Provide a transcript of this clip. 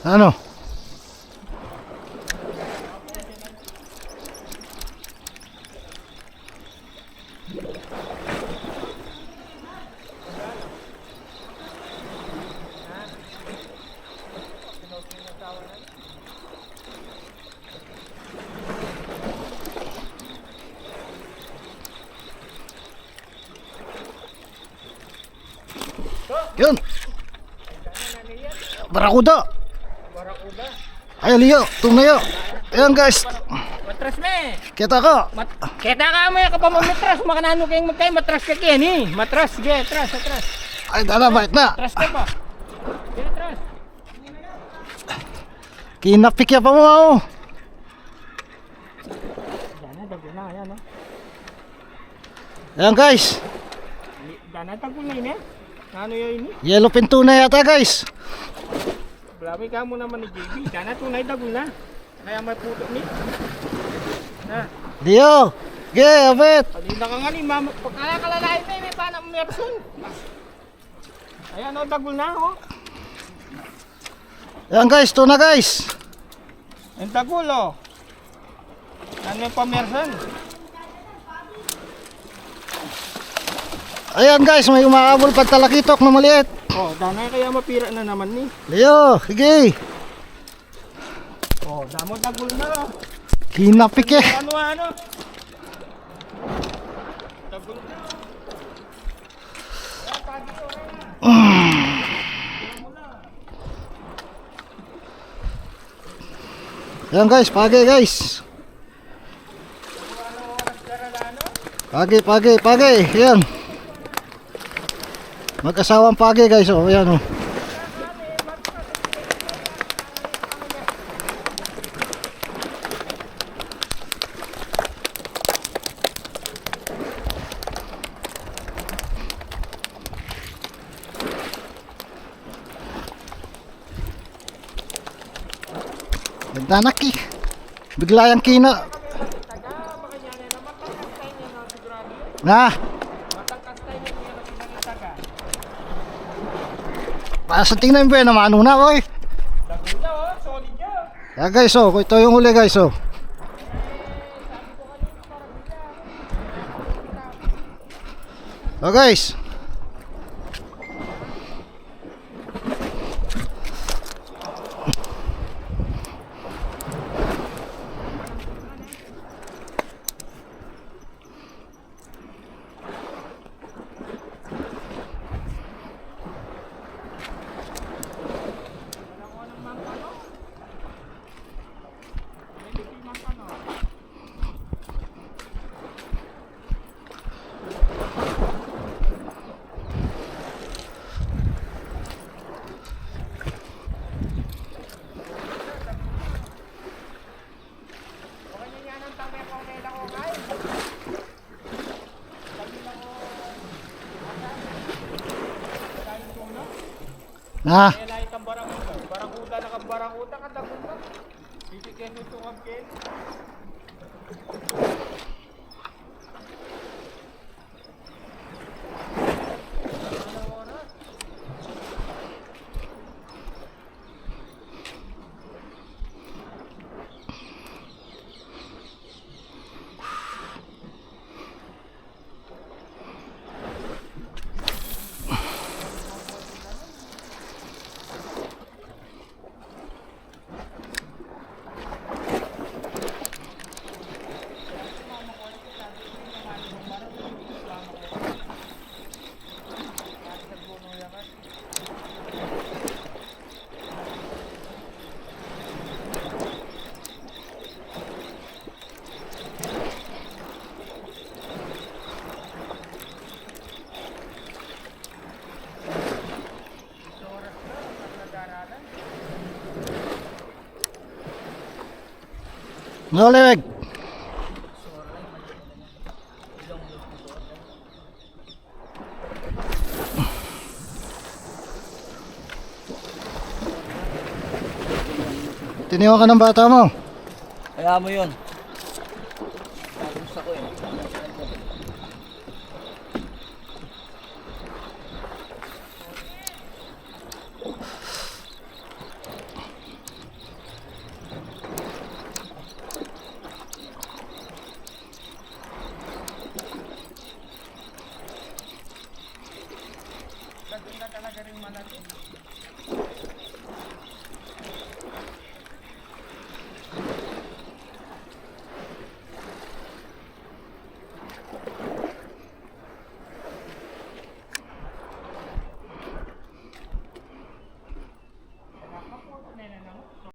Ano? Yun. Barakuda. Ayo Leo, tumayo. Ayan guys. Matras me. Kita ka. Kita ka mo yung kapamamatras. Makanano kayong magkay matras ka kaya ni. Matras, ge, atras. Ay, dala, bait na. Atras ka pa. Ge, atras. Kinapik ya pa mo ako. Dana, dagol na, ayan, no? Ayan guys. Dana, dagol na yun, eh. Ano yun ini? Yellow pinto na yata guys. Grabe ka mo naman ni JB. Dana, tunay dagol na. Kaya may puto ni. Na. Leo. Ge, abet. Pali na ka nga ni, mama. Pagkakalalay na, may panang merson. Ayan, o, dagol na, o. Ayan guys, ito na guys. Ang dagol, o. Ano yung pamerson? Ayan guys, may umaabol pa talakitok na maliit. Oh, dana kaya mapira na naman ni. Leo, sige. Oh, damo dagol na. Kinapik eh. Ano? Dagol na. Ayan guys, pagi guys. Pagi. Ayan. Mag-asawang pagi guys, oh, ayan oh. Nagnanak eh. Bigla yung kina. Taga, makanya na naman, matangkastay niya na sigurado yun. Na, Matangkastay niya niya na pinangitaga. sa tingnan mo yan, naman na boy. Laguna oh, solid yan. Yeah guys, oh, ito yung huli guys, oh. Oh guys. Na, Kaya lahat ang barakuda. Barakuda na kang barakuda ka dagunda. Bibigyan mo itong abkel. Noleg. Tiniwan ka ng bata mo. Kaya mo yun. Gusto ko eh. Dagunda talaga rin malaki.